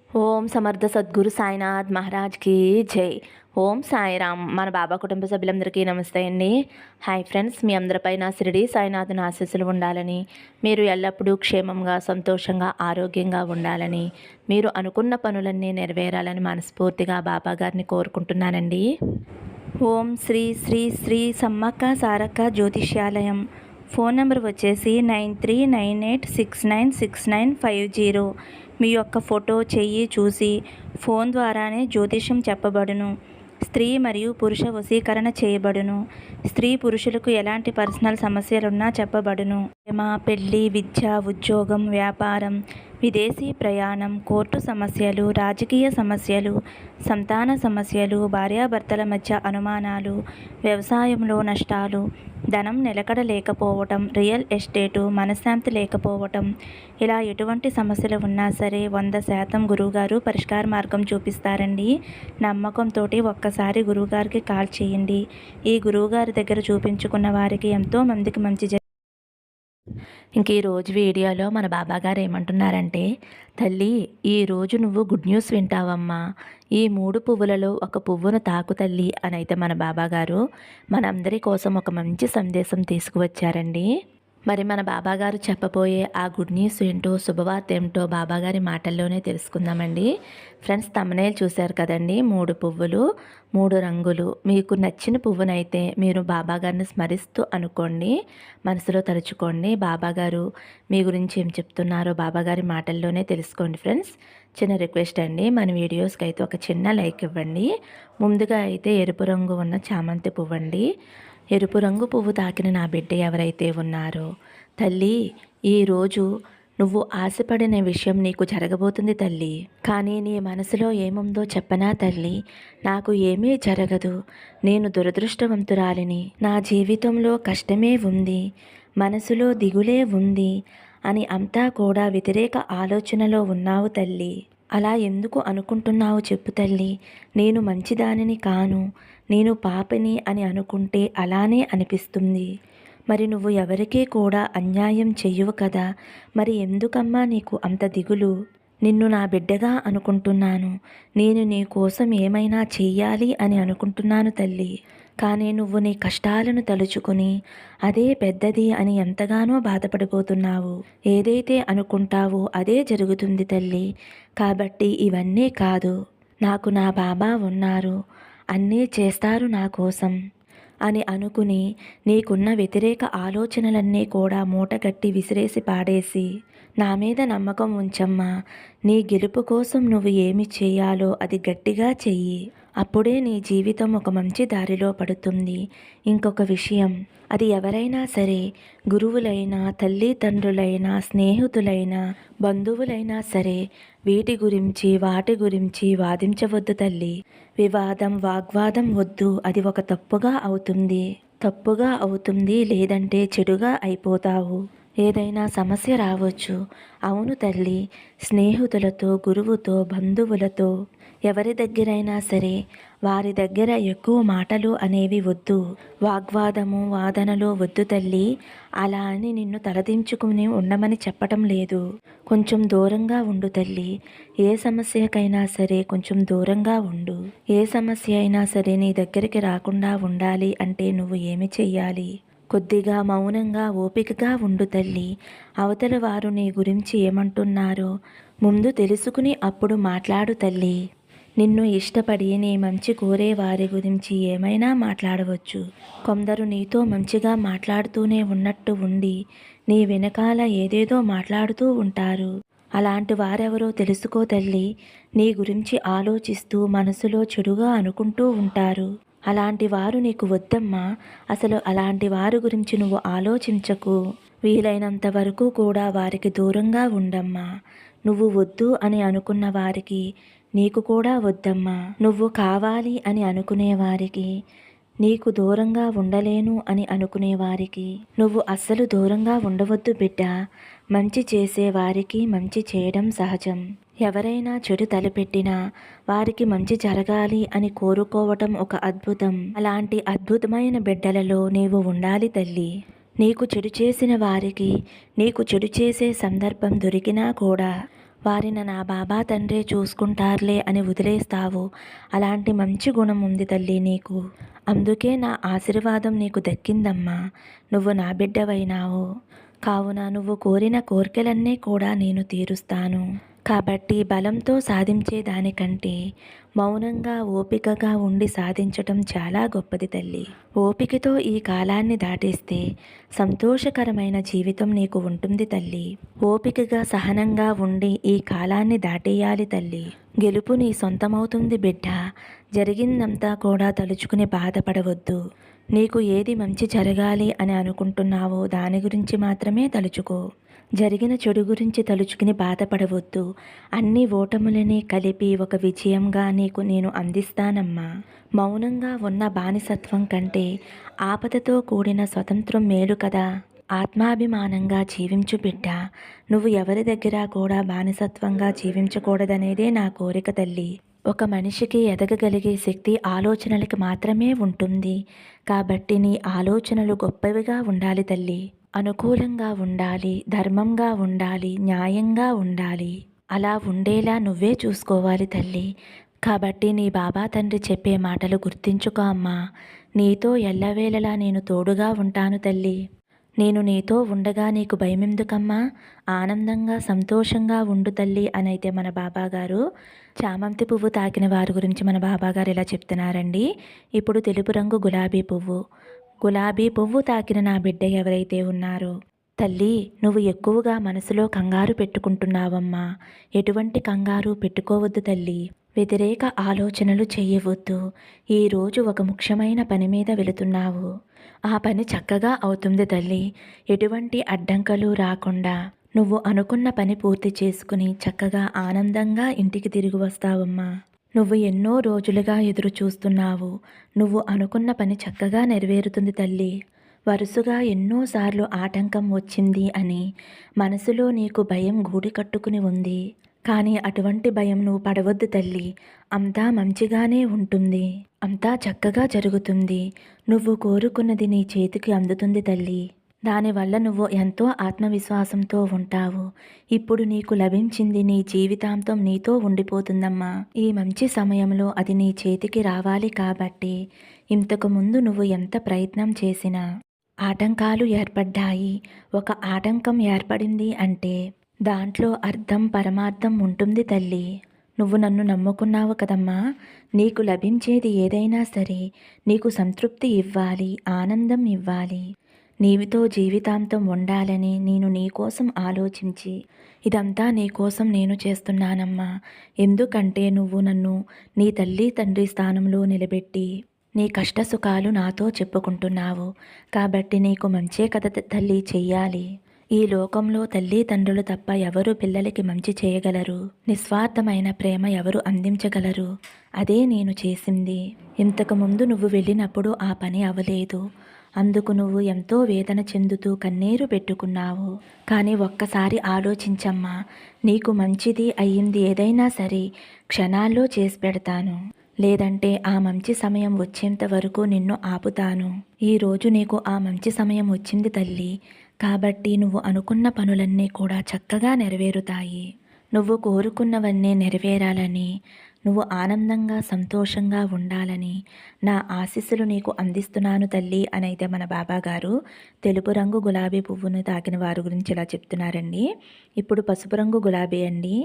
ఓం సమర్థ సద్గురు సాయినాథ్ మహారాజ్కి జై. ఓం సాయిరామ్. మన బాబా కుటుంబ సభ్యులందరికీ నమస్తే అండి. హాయ్ ఫ్రెండ్స్, మీ అందరిపైన షిరిడి సాయినాథుని ఆశీస్సులు ఉండాలని, మీరు ఎల్లప్పుడూ క్షేమంగా సంతోషంగా ఆరోగ్యంగా ఉండాలని, మీరు అనుకున్న పనులన్నీ నెరవేరాలని మనస్ఫూర్తిగా బాబా గారిని కోరుకుంటున్నానండి. ఓం శ్రీ శ్రీ శ్రీ సమ్మక్క సారక్క జ్యోతిష్యాలయం. ఫోన్ నెంబర్ వచ్చేసి 9398696950. మీ యొక్క ఫోటో చెయ్యి చూసి ఫోన్ ద్వారానే జ్యోతిష్యం చెప్పబడును. స్త్రీ మరియు పురుష వశీకరణ చేయబడును. స్త్రీ పురుషులకు ఎలాంటి పర్సనల్ సమస్యలున్నా చెప్పబడును. ప్రేమ, పెళ్లి, విద్య, ఉద్యోగం, వ్యాపారం, విదేశీ ప్రయాణం, కోర్టు సమస్యలు, రాజకీయ సమస్యలు, సంతాన సమస్యలు, భార్యాభర్తల మధ్య అనుమానాలు, వ్యవసాయంలో నష్టాలు, ధనం నిలకడ లేకపోవటం, రియల్ ఎస్టేటు, మనశ్శాంతి లేకపోవటం, ఇలా ఎటువంటి సమస్యలు ఉన్నా సరే 100% గురువుగారు పరిష్కార మార్గం చూపిస్తారండి. నమ్మకంతో ఒక్కసారి గురువుగారికి కాల్ చేయండి. ఈ గురువుగారి దగ్గర చూపించుకున్న వారికి ఎంతో మందికి మంచి ఇంక ఈరోజు వీడియోలో మన బాబాగారు ఏమంటున్నారంటే, తల్లి ఈరోజు నువ్వు గుడ్ న్యూస్ వింటావమ్మా. ఈ 3 పువ్వులలో ఒక పువ్వును తాకు తల్లి అని అయితే మన బాబాగారు మనందరి కోసం ఒక మంచి సందేశం తీసుకువచ్చారండి. మరి మన బాబాగారు చెప్పబోయే ఆ గుడ్ న్యూస్ ఏంటో, శుభవార్త ఏమిటో బాబాగారి మాటల్లోనే తెలుసుకుందామండి. ఫ్రెండ్స్, తమ్మునేలు చూశారు కదండి, 3 పువ్వులు 3 రంగులు. మీకు నచ్చిన పువ్వునైతే మీరు బాబాగారిని స్మరిస్తూ అనుకోండి, మనసులో తలుచుకోండి. బాబాగారు మీ గురించి ఏం చెప్తున్నారో బాబాగారి మాటల్లోనే తెలుసుకోండి. ఫ్రెండ్స్, చిన్న రిక్వెస్ట్ అండి, మన వీడియోస్కి అయితే ఒక చిన్న లైక్ ఇవ్వండి. ముందుగా అయితే ఎరుపు రంగు ఉన్న చామంతి పువ్వండి. ఎరుపు రంగు పువ్వు తాకిన నా బిడ్డ ఎవరైతే ఉన్నారో, తల్లి ఈరోజు నువ్వు ఆశపడిన విషయం నీకు జరగబోతుంది తల్లి. కానీ నీ మనసులో ఏముందో చెప్పనా తల్లి? నాకు ఏమీ జరగదు, నేను దురదృష్టవంతురాలిని, నా జీవితంలో కష్టమే ఉంది, మనసులో దిగులే ఉంది అని అంతా కూడా వ్యతిరేక ఆలోచనలో ఉన్నావు తల్లి. అలా ఎందుకు అనుకుంటున్నావు చెప్పు తల్లి. నేను మంచిదానిని కాను, నేను పాపిని అని అనుకుంటే అలానే అనిపిస్తుంది. మరి నువ్వు ఎవరికీ కూడా అన్యాయం చెయ్యవు కదా, మరి ఎందుకమ్మా నీకు అంత దిగులు? నిన్ను నా బిడ్డగా అనుకుంటున్నాను, నేను నీ కోసం ఏమైనా చెయ్యాలి అని అనుకుంటున్నాను తల్లి. కానీ నువ్వు నీ కష్టాలను తలుచుకుని అదే పెద్దది అని ఎంతగానో బాధపడిపోతున్నావు. ఏదైతే అనుకుంటావో అదే జరుగుతుంది తల్లి. కాబట్టి ఇవన్నీ కాదు, నాకు నా బాబా ఉన్నారు, అన్నీ చేస్తారు నా కోసం అని అనుకుని నీకున్న వ్యతిరేక ఆలోచనలన్నీ కూడా మూటగట్టి విసిరేసి పాడేసి నా మీద నమ్మకం ఉంచమ్మా. నీ గెలుపు కోసం నువ్వు ఏమి చేయాలో అది గట్టిగా చెయ్యి. అప్పుడే నీ జీవితం ఒక మంచి దారిలో పడుతుంది. ఇంకొక విషయం, అది ఎవరైనా సరే, గురువులైనా, తల్లిదండ్రులైనా, స్నేహితులైనా, బంధువులైనా సరే, వీటి గురించి వాటి గురించి వాదించవద్దు తల్లి. వివాదం, వాగ్వాదం వద్దు. అది ఒక తప్పుగా అవుతుంది, లేదంటే చెడుగా అయిపోతావు. ఏదైనా సమస్య రావచ్చు. అవును తల్లి, స్నేహితులతో, గురువుతో, బంధువులతో, ఎవరి దగ్గరైనా సరే వారి దగ్గర ఎక్కువ మాటలు అనేవి వద్దు. వాగ్వాదము, వాదనలు వద్దు తల్లి. అలా అని నిన్ను తలదించుకుని ఉండమని చెప్పటం లేదు. కొంచెం దూరంగా ఉండు తల్లి. ఏ సమస్యకైనా సరే కొంచెం దూరంగా ఉండు. ఏ సమస్య అయినా సరే నీ దగ్గరికి రాకుండా ఉండాలి అంటే నువ్వు ఏమి చెయ్యాలి? కొద్దిగా మౌనంగా ఓపికగా ఉండు తల్లి. అవతల వారు నీ గురించి ఏమంటున్నారో ముందు తెలుసుకుని అప్పుడు మాట్లాడు తల్లి. నిన్ను ఇష్టపడి నీ మంచి కోరే వారి గురించి ఏమైనా మాట్లాడవచ్చు. కొందరు నీతో మంచిగా మాట్లాడుతూనే ఉన్నట్టు ఉండి నీ వెనకాల ఏదేదో మాట్లాడుతూ ఉంటారు. అలాంటి వారెవరో తెలుసుకో తల్లి. నీ గురించి ఆలోచిస్తూ మనసులో చెడుగా అనుకుంటూ ఉంటారు. అలాంటి వారు నీకు వద్దమ్మా. అసలు అలాంటి వారి గురించి నువ్వు ఆలోచించకు. వీలైనంత వరకు కూడా వారికి దూరంగా ఉండమ్మా. నువ్వు వద్దు అని అనుకున్న వారికి నీకు కూడా వద్దమ్మా. నువ్వు కావాలి అని అనుకునే వారికి, నీకు దూరంగా ఉండలేను అని అనుకునే వారికి నువ్వు అస్సలు దూరంగా ఉండవద్దు బిడ్డ. మంచి చేసే వారికి మంచి చేయడం సహజం. ఎవరైనా చెడు తలపెట్టినా వారికి మంచి జరగాలి అని కోరుకోవటం ఒక అద్భుతం. అలాంటి అద్భుతమైన బిడ్డలలో నీవు ఉండాలి తల్లి. నీకు చెడు చేసిన వారికి నీకు చెడు చేసే సందర్భం దొరికినా కూడా వారిని నా బాబా తండ్రే చూసుకుంటారులే అని వదిలేస్తావో అలాంటి మంచి గుణం ఉంది తల్లి నీకు. అందుకే నా ఆశీర్వాదం నీకు దక్కిందమ్మా. నువ్వు నా బిడ్డవైనావు. కావున నువ్వు కోరిన కోర్కెలన్నీ కూడా నేను తీరుస్తాను. కాబట్టి బలంతో సాధించే దానికంటే మౌనంగా ఓపికగా ఉండి సాధించటం చాలా గొప్పది తల్లి. ఓపికతో ఈ కాలాన్ని దాటేస్తే సంతోషకరమైన జీవితం నీకు ఉంటుంది తల్లి. ఓపికగా సహనంగా ఉండి ఈ కాలాన్ని దాటేయాలి తల్లి. గెలుపు నీ సొంతమవుతుంది బిడ్డ. జరిగిందంతా కూడా తలుచుకుని బాధపడవద్దు. నీకు ఏది మంచి జరగాలి అని అనుకుంటున్నావో దాని గురించి మాత్రమే తలుచుకో. జరిగిన చెడు గురించి తలుచుకుని బాధపడవద్దు. అన్ని ఓటములని కలిపి ఒక విజయంగా నీకు నేను అందిస్తానమ్మా. మౌనంగా ఉన్న బానిసత్వం కంటే ఆపదతో కూడిన స్వతంత్రం మేలు కదా. ఆత్మాభిమానంగా జీవించు బిడ్డ. నువ్వు ఎవరి దగ్గర కూడా బానిసత్వంగా జీవించకూడదనేదే నా కోరిక తల్లి. ఒక మనిషికి ఎదగగలిగే శక్తి ఆలోచనలకి మాత్రమే ఉంటుంది. కాబట్టి నీ ఆలోచనలు గొప్పవిగా ఉండాలి తల్లి. అనుకూలంగా ఉండాలి, ధర్మంగా ఉండాలి, న్యాయంగా ఉండాలి. అలా ఉండేలా నువ్వే చూసుకోవాలి తల్లి. కాబట్టి నీ బాబా తండ్రి చెప్పే మాటలు గుర్తించుకో అమ్మా. నీతో ఎల్లవేళలా నేను తోడుగా ఉంటాను తల్లి. నేను నీతో ఉండగా నీకు భయమెందుకమ్మా? ఆనందంగా సంతోషంగా ఉండు తల్లి అనైతే మన బాబాగారు చామంతి పువ్వు తాకిన వారి గురించి మన బాబాగారు ఇలా చెప్తున్నారండి. ఇప్పుడు తెలుపు రంగు గులాబీ పువ్వు. గులాబీ పువ్వు తాకిన నా బిడ్డ ఎవరైతే ఉన్నారో, తల్లి నువ్వు ఎక్కువగా మనసులో కంగారు పెట్టుకుంటున్నావమ్మా. ఎటువంటి కంగారు పెట్టుకోవద్దు తల్లి. వ్యతిరేక ఆలోచనలు చేయవద్దు. ఈరోజు ఒక ముఖ్యమైన పని మీద వెళుతున్నావు. ఆ పని చక్కగా అవుతుంది తల్లి. ఎటువంటి అడ్డంకులు రాకుండా నువ్వు అనుకున్న పని పూర్తి చేసుకుని చక్కగా ఆనందంగా ఇంటికి తిరిగి వస్తావమ్మా. నువ్వు ఎన్నో రోజులుగా ఎదురు చూస్తున్నావు. నువ్వు అనుకున్న పని చక్కగా నెరవేరుతుంది తల్లి. వరుసగా ఎన్నోసార్లు ఆటంకం వచ్చింది అని మనసులో నీకు భయం గూడి కట్టుకుని ఉంది. కానీ అటువంటి భయం నువ్వు పడవద్దు తల్లి. అంతా మంచిగానే ఉంటుంది. అంతా చక్కగా జరుగుతుంది. నువ్వు కోరుకున్నది నీ చేతికి అందుతుంది తల్లి. దానివల్ల నువ్వు ఎంతో ఆత్మవిశ్వాసంతో ఉంటావు. ఇప్పుడు నీకు లభించింది నీ జీవితాంతం నీతో ఉండిపోతుందమ్మా. ఈ మంచి సమయంలో అది నీ చేతికి రావాలి కాబట్టి ఇంతకు ముందు నువ్వు ఎంత ప్రయత్నం చేసినా ఆటంకాలు ఏర్పడ్డాయి. ఒక ఆటంకం ఏర్పడింది అంటే దాంట్లో అర్థం పరమార్థం ఉంటుంది తల్లి. నువ్వు నన్ను నమ్ముకున్నావు కదమ్మా. నీకు లభించేది ఏదైనా సరే నీకు సంతృప్తి ఇవ్వాలి, ఆనందం ఇవ్వాలి. నీవితో జీవితాంతం ఉండాలని నేను నీకోసం ఆలోచించి ఇదంతా నీకోసం నేను చేస్తున్నానమ్మా. ఎందుకంటే నువ్వు నన్ను నీ తల్లి తండ్రి స్థానంలో నిలబెట్టి నీ కష్టసుఖాలు నాతో చెప్పుకుంటున్నావు. కాబట్టి నీకు మంచే కథ తల్లి చెయ్యాలి. ఈ లోకంలో తల్లి తండ్రులు తప్ప ఎవరు పిల్లలకి మంచి చేయగలరు? నిస్వార్థమైన ప్రేమ ఎవరు అందించగలరు? అదే నేను చేసింది. ఇంతకుముందు నువ్వు వెళ్ళినప్పుడు ఆ పని అవ్వలేదు. అందుకు నువ్వు ఎంతో వేదన చెందుతూ కన్నీరు పెట్టుకున్నావు. కానీ ఒక్కసారి ఆలోచించమ్మా. నీకు మంచిది అయ్యింది ఏదైనా సరే క్షణాల్లో చేసి పెడతాను. లేదంటే ఆ మంచి సమయం వచ్చేంత వరకు నిన్ను ఆపుతాను. ఈరోజు నీకు ఆ మంచి సమయం వచ్చింది తల్లి. కాబట్టి నువ్వు అనుకున్న పనులన్నీ కూడా చక్కగా నెరవేరుతాయి. నువ్వు కోరుకున్నవన్నీ నెరవేరాలని, నువ్వు ఆనందంగా సంతోషంగా ఉండాలని నా ఆశీస్సులు నీకు అందిస్తున్నాను తల్లి అనైతే మన బాబాగారు తెలుపు రంగు గులాబీ పువ్వును తాకిన వారి గురించి ఇలా చెప్తున్నారండి. ఇప్పుడు పసుపు రంగు గులాబీ అండి.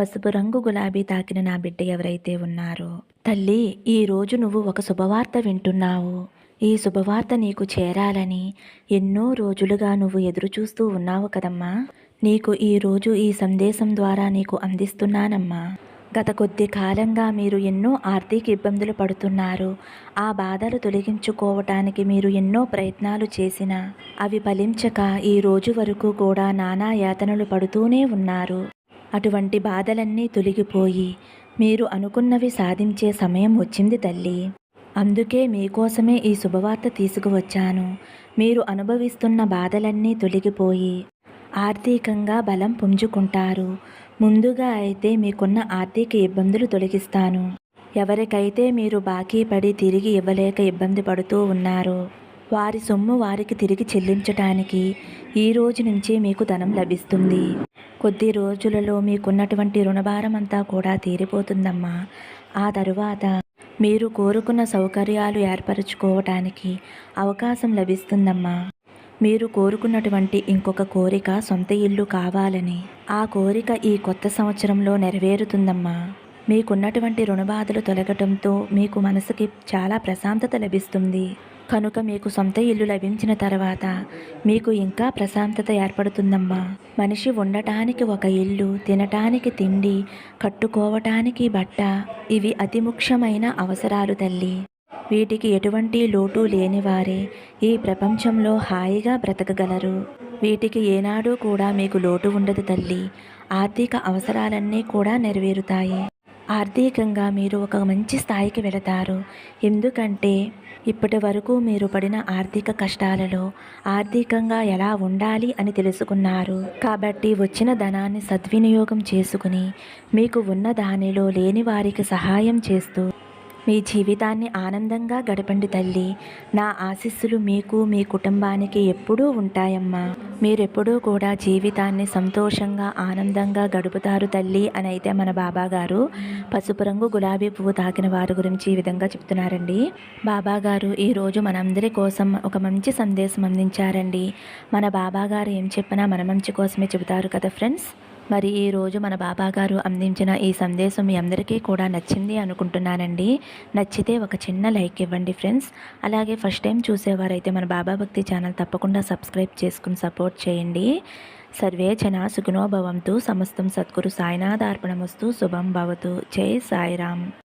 పసుపు రంగు గులాబీ తాకిన నా బిడ్డ ఎవరైతే ఉన్నారో, తల్లి ఈరోజు నువ్వు ఒక శుభవార్త వింటున్నావు. ఈ శుభవార్త నీకు చేరాలని ఎన్నో రోజులుగా నువ్వు ఎదురు చూస్తూ ఉన్నావు కదమ్మా. నీకు ఈరోజు ఈ సందేశం ద్వారా నీకు అందిస్తున్నానమ్మా. గత కొద్ది కాలంగా మీరు ఎన్నో ఆర్థిక ఇబ్బందులు పడుతున్నారు. ఆ బాధలు తొలగించుకోవటానికి మీరు ఎన్నో ప్రయత్నాలు చేసినా అవి ఫలించక ఈ రోజు వరకు కూడా నానా యాతనలు పడుతూనే ఉన్నారు. అటువంటి బాధలన్నీ తొలగిపోయి మీరు అనుకున్నవి సాధించే సమయం వచ్చింది తల్లి. అందుకే మీకోసమే ఈ శుభవార్త తీసుకువచ్చాను. మీరు అనుభవిస్తున్న బాధలన్నీ తొలగిపోయి ఆర్థికంగా బలం పుంజుకుంటారు. ముందుగా అయితే మీకున్న ఆర్థిక ఇబ్బందులు తొలగిస్తాను. ఎవరికైతే మీరు బాకీ పడి తిరిగి ఇవ్వలేక ఇబ్బంది పడుతూ ఉన్నారో వారి సొమ్ము వారికి తిరిగి చెల్లించటానికి ఈ రోజు నుంచే మీకు ధనం లభిస్తుంది. కొద్ది రోజులలో మీకున్నటువంటి రుణభారం అంతా కూడా తీరిపోతుందమ్మా. ఆ తరువాత మీరు కోరుకున్న సౌకర్యాలు ఏర్పరచుకోవటానికి అవకాశం లభిస్తుందమ్మా. మీరు కోరుకున్నటువంటి ఇంకొక కోరిక సొంత ఇల్లు కావాలని. ఆ కోరిక ఈ కొత్త సంవత్సరంలో నెరవేరుతుందమ్మా. మీకున్నటువంటి రుణబాధలు తొలగటంతో మీకు మనసుకి చాలా ప్రశాంతత లభిస్తుంది. కనుక మీకు సొంత ఇల్లు లభించిన తర్వాత మీకు ఇంకా ప్రశాంతత ఏర్పడుతుందమ్మా. మనిషి ఉండటానికి ఒక ఇల్లు, తినటానికి తిండి, కట్టుకోవటానికి బట్ట, ఇవి అతి ముఖ్యమైన అవసరాలు తల్లి. వీటికి ఎటువంటి లోటు లేనివారే ఈ ప్రపంచంలో హాయిగా బ్రతకగలరు. వీటికి ఏనాడు కూడా మీకు లోటు ఉండదు తల్లి. ఆర్థిక అవసరాలన్నీ కూడా నెరవేరుతాయి. ఆర్థికంగా మీరు ఒక మంచి స్థాయికి వెళతారు. ఎందుకంటే ఇప్పటి వరకు మీరు పడిన ఆర్థిక కష్టాలలో ఆర్థికంగా ఎలా ఉండాలి అని తెలుసుకున్నారు. కాబట్టి వచ్చిన ధనాన్ని సద్వినియోగం చేసుకుని మీకు ఉన్న దానిలో లేని వారికి సహాయం చేస్తూ మీ జీవితాన్ని ఆనందంగా గడపండి తల్లి. నా ఆశీస్సులు మీకు, మీ కుటుంబానికి ఎప్పుడూ ఉంటాయమ్మా. మీరెప్పుడూ కూడా జీవితాన్ని సంతోషంగా ఆనందంగా గడుపుతారు తల్లి అని అయితే మన బాబాగారు పసుపు రంగు గులాబీ పువ్వు తాకిన వారి గురించి ఈ విధంగా చెప్తున్నారండి. బాబాగారు ఈరోజు మనందరి కోసం ఒక మంచి సందేశం అందించారండి. మన బాబాగారు ఏం చెప్పినా మన మంచి కోసమే చెబుతారు కదా ఫ్రెండ్స్. మరి ఈరోజు మన బాబాగారు అందించిన ఈ సందేశం మీ అందరికీ కూడా నచ్చింది అనుకుంటున్నానండి. నచ్చితే ఒక చిన్న లైక్ ఇవ్వండి ఫ్రెండ్స్. అలాగే ఫస్ట్ టైం చూసేవారైతే మన బాబా భక్తి ఛానల్ తప్పకుండా సబ్స్క్రైబ్ చేసుకుని సపోర్ట్ చేయండి. సర్వే జనా సుఖినో భవంతు. సమస్తం సద్గురు సాయినాథార్పణమస్తు. శుభం భవతు. జై సాయిరామ్.